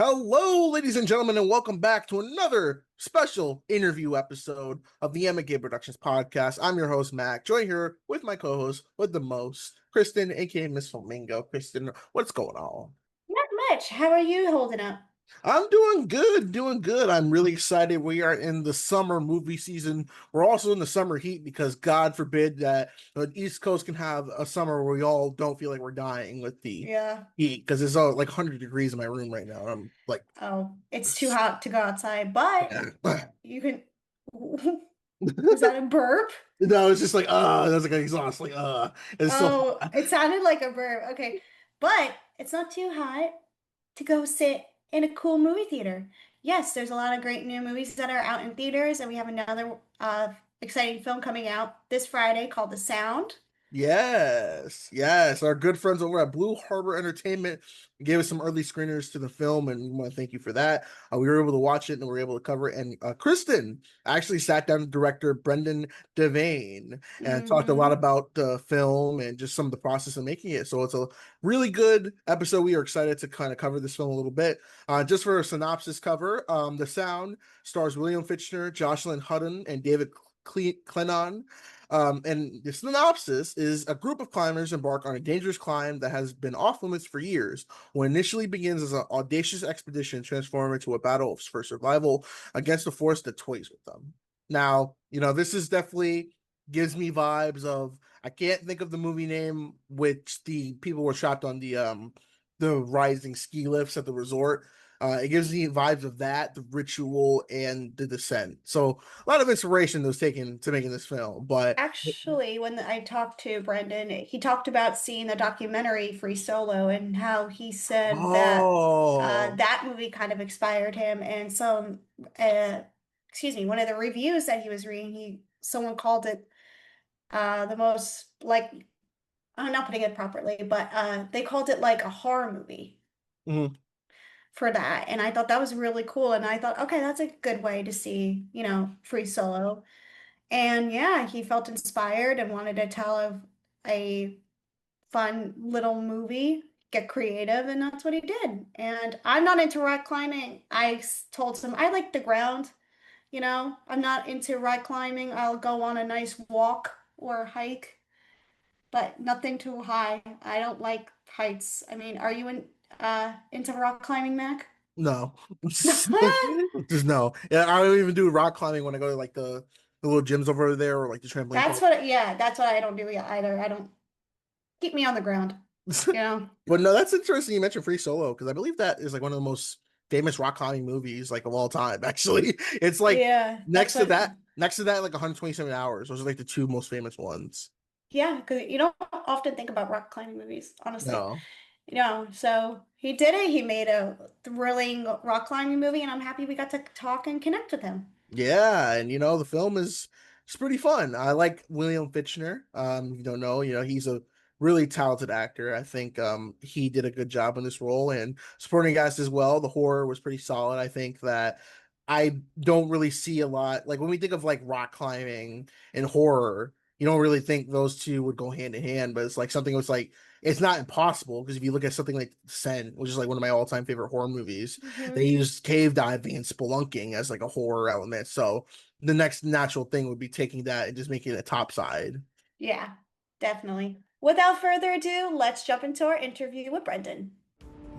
Hello, ladies and gentlemen, and welcome back to another special interview episode of the Emma Gay Productions podcast. I'm your host, Mac, joined here with my co-host with the most, Kristen, aka Miss Flamingo. Kristen, what's going on? Not much. How are you holding up? I'm doing good, doing good. I'm really excited. We are in the summer movie season. We're also in the summer heat because God forbid that the East Coast can have a summer where we all don't feel like we're dying with the Yeah. heat because it's all like 100 degrees in my room right now. I'm like, Oh, it's too hot to go outside, but yeah. you can. Was that a burp? No, it's just like, that's like an exhaust, like, it's so Oh, hot. it sounded like a burp. Okay. But it's not too hot to go sit in a cool movie theater. Yes, there's a lot of great new movies that are out in theaters, and we have another exciting film coming out this Friday called The Sound. Yes, yes. Our good friends over at Blue Harbor Entertainment gave us some early screeners to the film, and we want to thank you for that. We were able to watch it and we were able to cover it. And Kristen actually sat down with director Brendan Devane and talked a lot Mm-hmm. about the film and just some of the process of making it. So it's a really good episode. We are excited to kind of cover this film a little bit. Just for a synopsis cover, The Sound stars William Fichtner, Jocelyn Hudon, and David Clennon. And the synopsis is a group of climbers embark on a dangerous climb that has been off limits for years. What initially begins as an audacious expedition transforms into a battle for survival against a force that toys with them. Now, this is definitely gives me vibes of I can't think of the movie name, which the people were trapped on the rising ski lifts at the resort. It gives me vibes of that, the ritual, and the descent. So a lot of inspiration was taken to making this film, but Actually, when I talked to Brendan, he talked about seeing the documentary Free Solo and how he said that oh, that movie kind of inspired him. And uh, one of the reviews that he was reading, someone called it the most like I'm not putting it properly, but they called it like a horror movie mhm. for that. And I thought that was really cool. And I thought, okay, that's a good way to see, Free Solo. And yeah, he felt inspired and wanted to tell a fun little movie, get creative, and that's what he did. And I'm not into rock climbing. Told him I like the ground, I'm not into rock climbing. I'll go on a nice walk or hike, but nothing too high. I don't like heights. I mean, are you into rock climbing, Mac? No, just no. Yeah, I don't even do rock climbing when I go to like the little gyms over there or like the trampoline park. Yeah, that's what I don't do either. I don't keep me on the ground, you know? But no, that's interesting. You mentioned Free Solo because I believe that is like one of the most famous rock climbing movies like of all time. Actually, it's like Yeah, that's what, next to that, like 127 hours. Those are like the two most famous ones. yeah, because you don't often think about rock climbing movies, honestly. No, So he did it. He made a thrilling rock climbing movie, and I'm happy we got to talk and connect with him. yeah, and the film is it's pretty fun. I like William Fichtner. If you don't know, he's a really talented actor. I think he did a good job in this role and supporting cast as well. The horror was pretty solid. I think that I don't really see a lot like when we think of like rock climbing and horror, you don't really think those two would go hand in hand, but it's like something that's like it's not impossible because if you look at something like Sen, which is like one of my all-time favorite horror movies, they Hmm. use cave diving and spelunking as like a horror element. So the next natural thing would be taking that and just making it a top side. Yeah, definitely. Without further ado, let's jump into our interview with Brendan.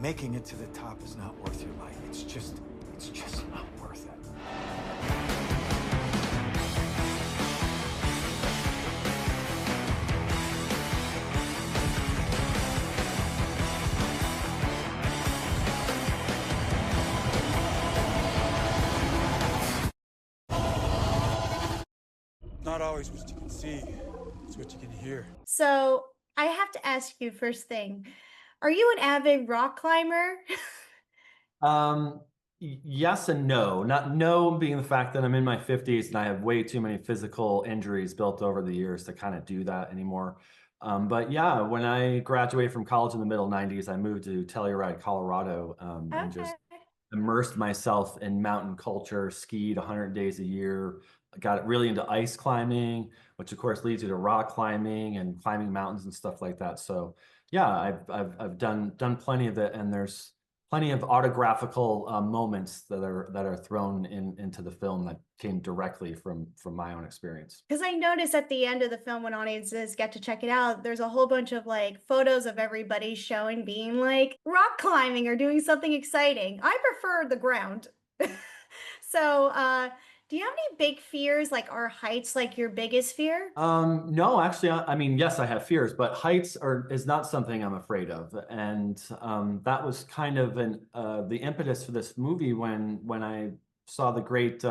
Making it to the top is not worth your life. It's just not worth it. Not always what you can see, it's what you can hear. So I have to ask you first thing, are you an avid rock climber? Um, yes and no. Not no being the fact that I'm in my 50s and I have way too many physical injuries built over the years to kind of do that anymore. But yeah, when I graduated from college in the middle 90s, I moved to Telluride, Colorado, and Okay. just immersed myself in mountain culture, skied 100 days a year, got really into ice climbing, which of course leads you to rock climbing and climbing mountains and stuff like that. So yeah, I've done plenty of it, and there's plenty of autographical moments that are thrown into the film that came directly from my own experience. Because I noticed at the end of the film, when audiences get to check it out, there's a whole bunch of like photos of everybody showing being like rock climbing or doing something exciting. I prefer the ground. So, do you have any big fears? Like, are heights like your biggest fear? No, actually, I mean, yes, I have fears, but heights is not something I'm afraid of. And that was kind of the impetus for this movie when I saw the great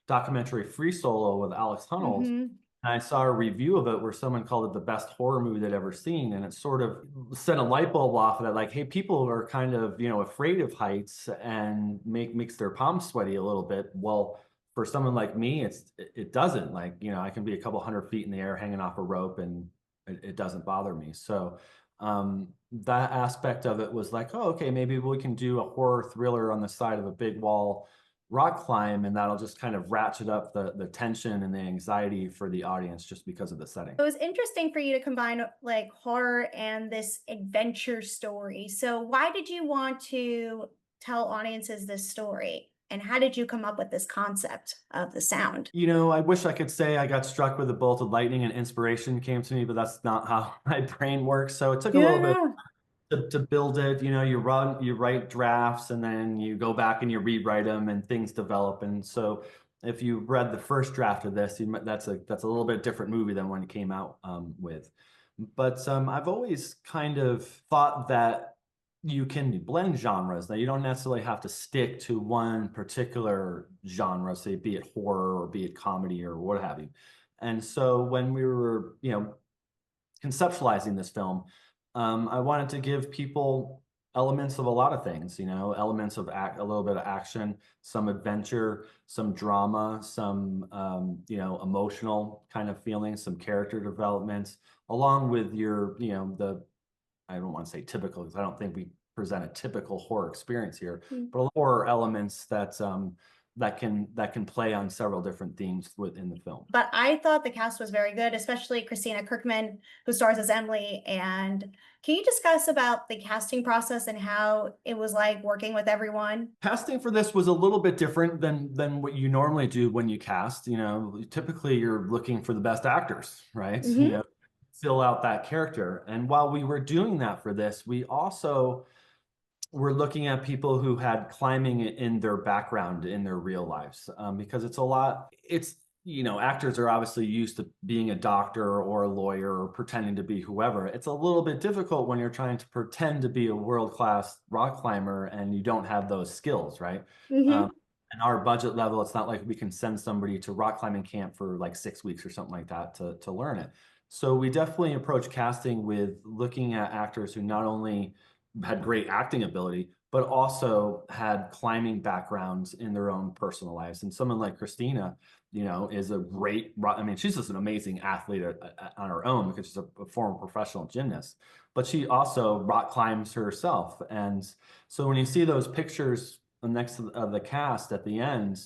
documentary Free Solo with Alex Honnold. Mhm. And I saw a review of it where someone called it the best horror movie they'd ever seen. And it sort of set a light bulb off of that, like, hey, people are kind of, afraid of heights and makes their palms sweaty a little bit. Well, for someone like me, it doesn't. Like, I can be a couple 100 feet in the air hanging off a rope and it doesn't bother me. So that aspect of it was like, oh, okay, maybe we can do a horror thriller on the side of a big wall rock climb, and that'll just kind of ratchet up the tension and the anxiety for the audience just because of the setting. It was interesting for you to combine like horror and this adventure story. So, why did you want to tell audiences this story? And how did you come up with this concept of the sound? I wish I could say I got struck with a bolt of lightning and inspiration came to me, but that's not how my brain works. So it took a little bit to build it. You write drafts, and then you go back and you rewrite them, and things develop. And so if you read the first draft of this, that's a little bit different movie than one it came out with. But I've always kind of thought that you can blend genres. Now, you don't necessarily have to stick to one particular genre, say, be it horror or be it comedy or what have you. And so when we were, conceptualizing this film, I wanted to give people elements of a lot of things, elements of a little bit of action, some adventure, some drama, some, emotional kind of feelings, some character developments, along with your, I don't want to say typical, because I don't think we present a typical horror experience here, but horror elements that can play on several different themes within the film. But I thought the cast was very good, especially Christina Kirkman, who stars as Emily. And can you discuss about the casting process and how it was like working with everyone? Casting for this was a little bit different than what you normally do when you cast. Typically you're looking for the best actors, right? Fill out that character. And while we were doing that for this, we also were looking at people who had climbing in their background in their real lives, because actors are obviously used to being a doctor or a lawyer or pretending to be whoever. It's a little bit difficult when you're trying to pretend to be a world-class rock climber and you don't have those skills, right? And our budget level, it's not like we can send somebody to rock climbing camp for like 6 weeks or something like that to learn it. So we definitely approach casting with looking at actors who not only had great acting ability, but also had climbing backgrounds in their own personal lives. And someone like Christina, is a great, she's just an amazing athlete on her own because she's a former professional gymnast, but she also rock climbs herself. And so when you see those pictures next to the cast at the end,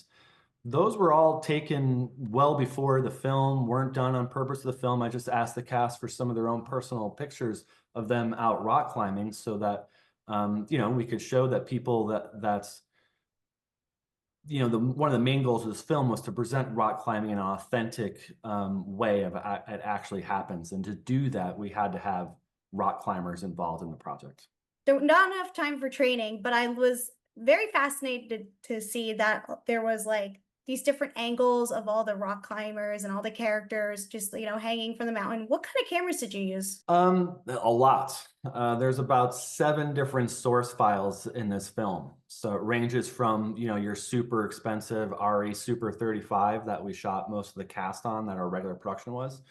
those were all taken well before the film, weren't done on purpose of the film. I just asked the cast for some of their own personal pictures of them out rock climbing so that, we could show that people that's, one of the main goals of this film was to present rock climbing in an authentic way of it actually happens. And to do that, we had to have rock climbers involved in the project. There was not enough time for training, but I was very fascinated to see that there was like these different angles of all the rock climbers and all the characters just, hanging from the mountain. What kind of cameras did you use? A lot. There's about 7 different source files in this film. So it ranges from, your super expensive RE Super 35 that we shot most of the cast on, that our regular production was.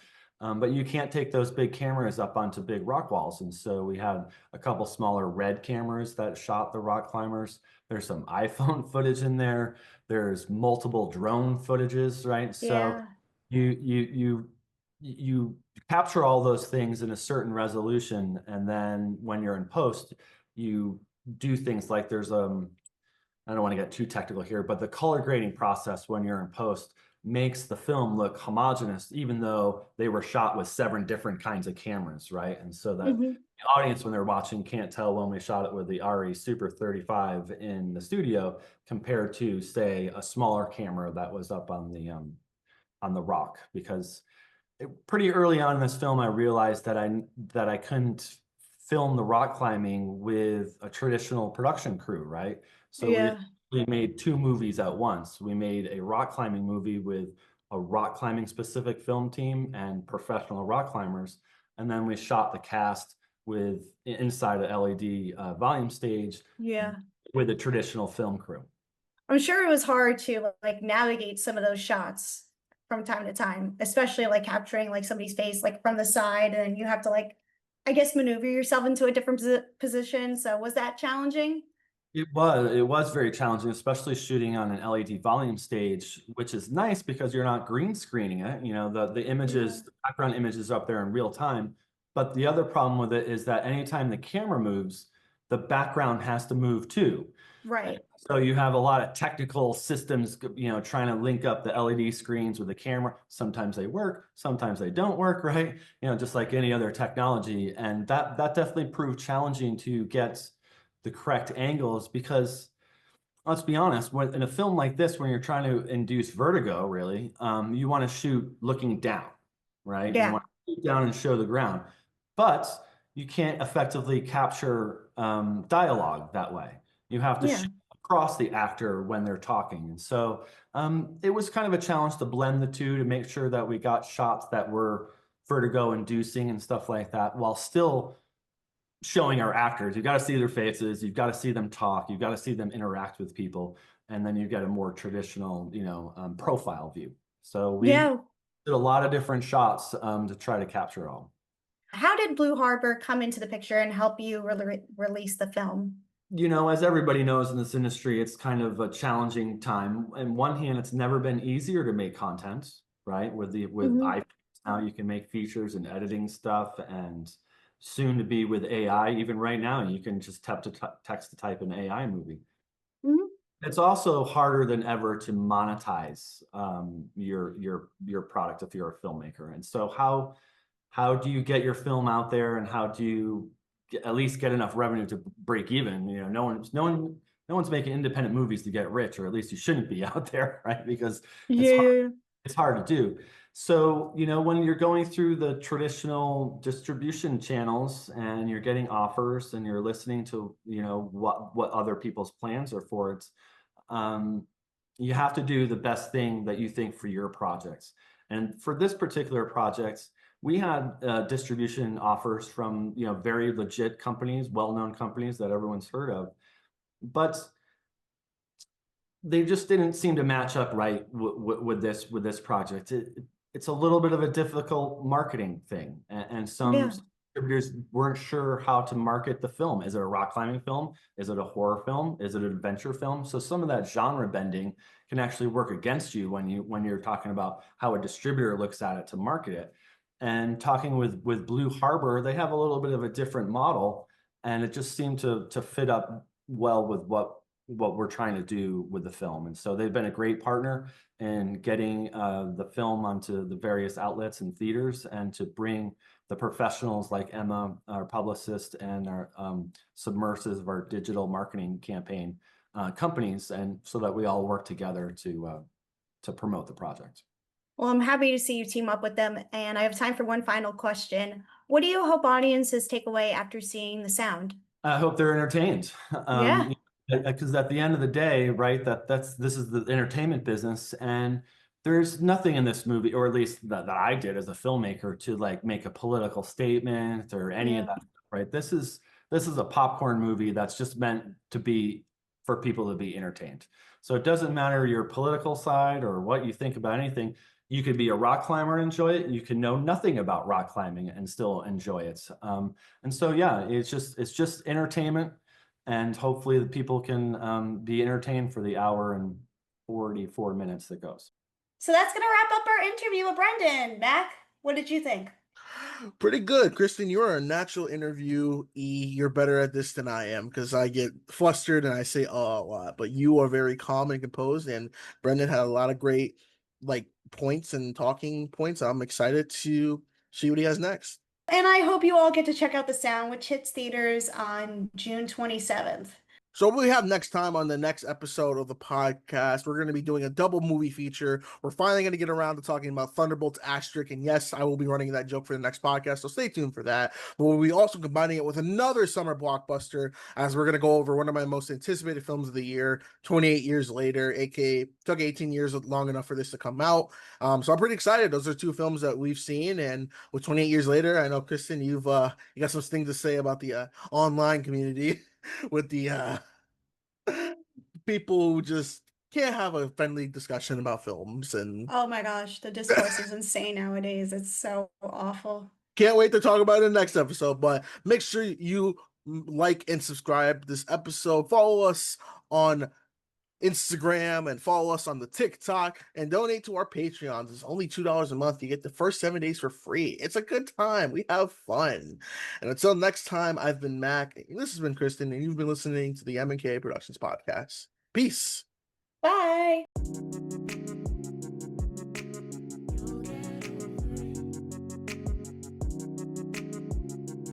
But you can't take those big cameras up onto big rock walls. And so we had a couple smaller RED cameras that shot the rock climbers. There's some iPhone footage in there. There's multiple drone footages, right? So you capture all those things in a certain resolution. And then when you're in post, you do things like there's I don't want to get too technical here, but the color grading process when you're in post makes the film look homogeneous, even though they were shot with 7 different kinds of cameras, right? And so that Hmm. the audience, when they're watching, can't tell when we shot it with the RE Super 35 in the studio compared to, say, a smaller camera that was up on the rock. Because pretty early on in this film, I realized that I couldn't film the rock climbing with a traditional production crew, right? So Yeah. we made 2 movies at once. We made a rock climbing movie with a rock climbing specific film team and professional rock climbers, and then we shot the cast with inside a LED volume stage Yeah. with a traditional film crew. I'm sure it was hard to like navigate some of those shots from time to time, especially like capturing like somebody's face like from the side, and you have to like, I guess, maneuver yourself into a different position. So was that challenging? It was very challenging, especially shooting on an LED volume stage, which is nice because you're not green screening it. You know, the images, Yeah. the background images up there in real time. But the other problem with it is that anytime the camera moves, the background has to move too. Right. So you have a lot of technical systems, you know, trying to link up the LED screens with the camera. Sometimes they work, sometimes they don't work, right? You know, just like any other technology. And that definitely proved challenging to get the correct angles because let's be honest, when in a film like this, when you're trying to induce vertigo, really, you want to shoot looking down, right? You Yeah. want to shoot down and show the ground, but you can't effectively capture dialogue that way. You have to Yeah. shoot across the actor when they're talking, and so it was kind of a challenge to blend the two to make sure that we got shots that were vertigo-inducing and stuff like that, while still showing our actors. You've got to see their faces, you've got to see them talk, you've got to see them interact with people, and then you get a more traditional, you know, profile view. So we Yeah. did a lot of different shots to try to capture it all. How did Blue Harbor come into the picture and help you release the film? You know, as everybody knows in this industry, it's kind of a challenging time. On one hand, it's never been easier to make content, right? With Hmm. iPhones now, you can make features and editing stuff, and soon to be with AI. Even right now, you can just text to type an AI movie. Hmm. It's also harder than ever to monetize your product if you're a filmmaker. And so how do you get your film out there, and how do you at least get enough revenue to break even? You know, no one's making independent movies to get rich, or at least you shouldn't be out there, right? Because Yeah. it's hard to do. So, you know, when you're going through the traditional distribution channels and you're getting offers and you're listening to, you know, what other people's plans are for it, um, you have to do the best thing that you think for your projects. And for this particular project, we had distribution offers from, you know, very legit companies, well-known companies that everyone's heard of, but they just didn't seem to match up right with this project. It's a little bit of a difficult marketing thing, and some Yeah. distributors weren't sure how to market the film. Is it a rock climbing film? Is it a horror film? Is it an adventure film? So some of that genre bending can actually work against you when you're talking about how a distributor looks at it to market it. And talking with Blue Harbor, they have a little bit of a different model, and it just seemed to fit up well with what we're trying to do with the film. And so they've been a great partner in getting the film onto the various outlets and theaters, and to bring the professionals like Emma, our publicist, and our submersive of our digital marketing campaign companies, and so that we all work together to promote the project. Well, I'm happy to see you team up with them. And I have time for one final question. What do you hope audiences take away after seeing The Sound? I hope they're entertained. Yeah. Because at the end of the day, right, this is the entertainment business, and there's nothing in this movie, or at least that I did as a filmmaker, to like make a political statement or any of Yeah. that, right? This is a popcorn movie that's just meant to be for people to be entertained. So it doesn't matter your political side or what you think about anything. You could be a rock climber and enjoy it. You can know nothing about rock climbing and still enjoy it. And so, yeah, it's just entertainment, and hopefully the people can be entertained for the hour and 44 minutes that goes. So that's going to wrap up our interview with Brendan. Mac, what did you think? Pretty good, Kristen. You're a natural interviewee. You're better at this than I am, because I get flustered and I say a lot. But you are very calm and composed. And Brendan had a lot of great, like points and talking points. I'm excited to see what he has next. And I hope you all get to check out The Sound, which hits theaters on June 27th. So what we have next time on the next episode of the podcast, we're going to be doing a double movie feature. We're finally going to get around to talking about Thunderbolts Asterisk, and yes, I will be running that joke for the next podcast, so stay tuned for that. But we'll be also combining it with another summer blockbuster, as we're going to go over one of my most anticipated films of the year, 28 Years Later, aka took 18 years long enough for this to come out. So I'm pretty excited. Those are two films that we've seen, and with 28 Years Later, I know, Kristen, you got some things to say about the online community. With the people who just can't have a friendly discussion about films, and Oh my gosh, the discourse is insane nowadays. It's so awful. can't wait to talk about it in the next episode. But make sure you like and subscribe this episode. Follow us on Instagram and follow us on the TikTok, and donate to our Patreons. It's only $2 a month. You get the first 7 days for free. It's a good time. We have fun. And until next time, I've been Mac. This has been Kristen, and you've been listening to the M&K Productions Podcast. Peace. Bye.